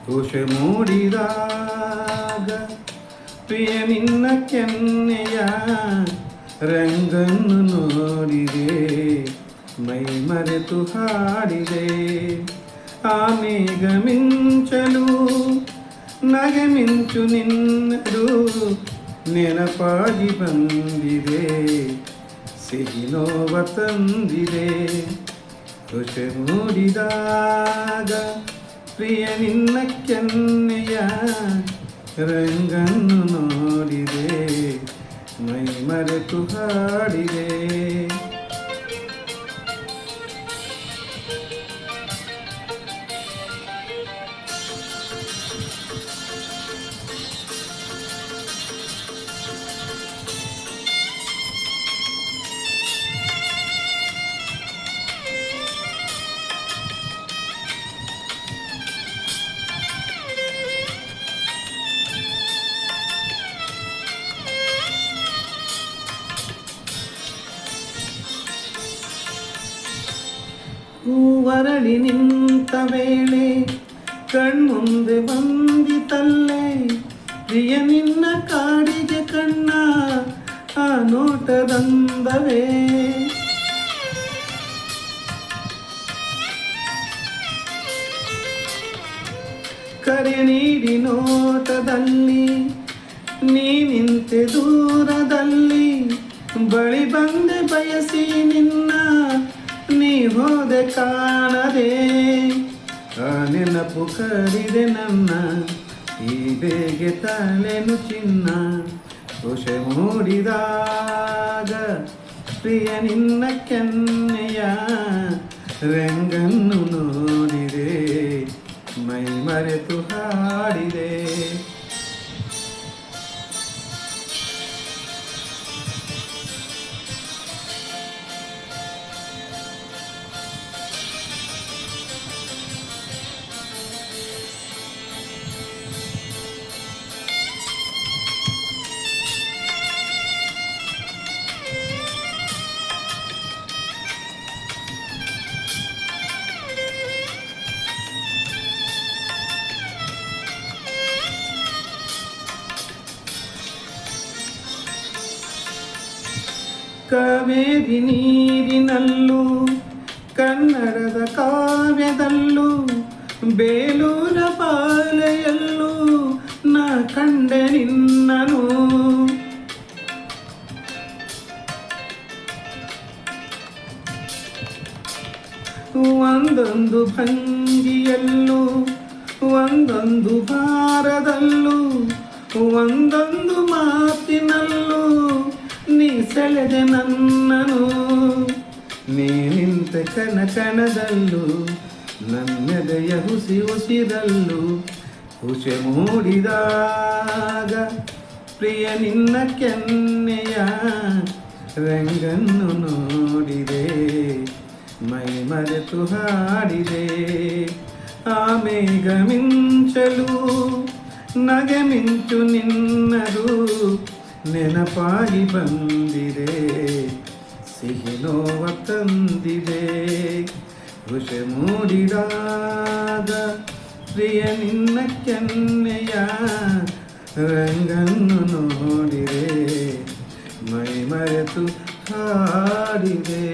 ಕುಶ ಮೂಡಿದಾಗ ಪ್ರಿಯ ನಿನ್ನ ಕೆನ್ನೆಯ ರಂಗನ್ನು ನೋಡಿದೆ, ಮೈ ಮರೆತು ಹಾಡಿದೆ. ಆ ಮೇಘ ಮಿಂಚಲು ನಗೆ ಮಿಂಚು ನಿನ್ನದು ನೆನಪಾಗಿ ಬಂದಿದೆ, ಸಿಹಿ ನೋವ ತಂದಿದೆ. ಕುಶ ಮೂಡಿದಾಗ ಪ್ರಿಯ ನಿನ್ನ ಕೆನ್ನೆಯ ರಂಗನ್ನು ನೋಡಿದೆ, ಮೈ ಮರೆತು ಹಾಡಿದೆ. ಹೂವರಳಿ ನಿಂತ ವೇಳೆ ಕಣ್ಮುಂದೆ ಬಂದಿತಲ್ಲೇ, ಪ್ರಿಯ ನಿನ್ನ ಕಾಡಿಗೆ ಕಣ್ಣ ಆ ನೋಟದಂದವೇ. ಕರೆ ನೀಡಿ ನೋಟದಲ್ಲಿ ನೀ ನಿಂತೆ ದೂರದಲ್ಲಿ, ಬಳಿ ಬಂದೆ ಬಯಸಿ ನಿನ್ನ ನೀ ಹೋದೆ ಕಾಣದೆ. ಆ ನೆನಪು ಕಡಿದೆ ನನ್ನ ಈ ಬೇಗೆ ತಲೆನು ಚಿನ್ನ. ಕುಶ ಮೂಡಿದಾಗ ಪ್ರಿಯ ನಿನ್ನ ಕೆನ್ನೆಯ ರಂಗನ್ನು ನೋಡಿದೆ, ಮೈ ಮರೆತು ಹಾಡಿದೆ. ಕಾವೇರಿ ನೀರಿನಲ್ಲೂ ಕನ್ನಡದ ಕಾವ್ಯದಲ್ಲೂ ಬೇಲೂರ ಪಾಲೆಯಲ್ಲೂ ನಾ ಕಂಡೆ ನಿನ್ನನು. ಒಂದೊಂದು ಭಂಗಿಯಲ್ಲೂ ಒಂದೊಂದು ಭಾರದಲ್ಲೂ ಒಂದೊಂದು ಮಾತಿನಲ್ಲೂ ನೀ ಸೆಳೆದೆ ನನ್ನನು. ನೀ ನಿಂತ ಕಣ ಕಣದಲ್ಲೂ ನನ್ನೆದೆಯ ಹುಸಿ ಉಸಿರಲ್ಲೂ. ಕುಶ ಮೂಡಿದಾಗ ಪ್ರಿಯ ನಿನ್ನ ಕೆನ್ನೆಯ ರಂಗನ್ನು ನೋಡಿದೆ, ಮೈ ಮರೆತು ಹಾಡಿದೆ. ಆ ಮೇಘ ಮಿಂಚಲು ನಗೆ ಮಿಂಚು ನಿನ್ನದು ನೆನಪಾಗಿ ಬಂದಿದೆ, ಸಿಹಿ ನೋವ ತಂದಿದೆ. ಕುಶ ಮೂಡಿದಾಗ ಪ್ರಿಯ ನಿನ್ನ ಕೆನ್ನೆಯ ರಂಗನ್ನು ನೋಡಿದೆ, ಮೈ ಮರೆತು ಹಾಡಿದೆ.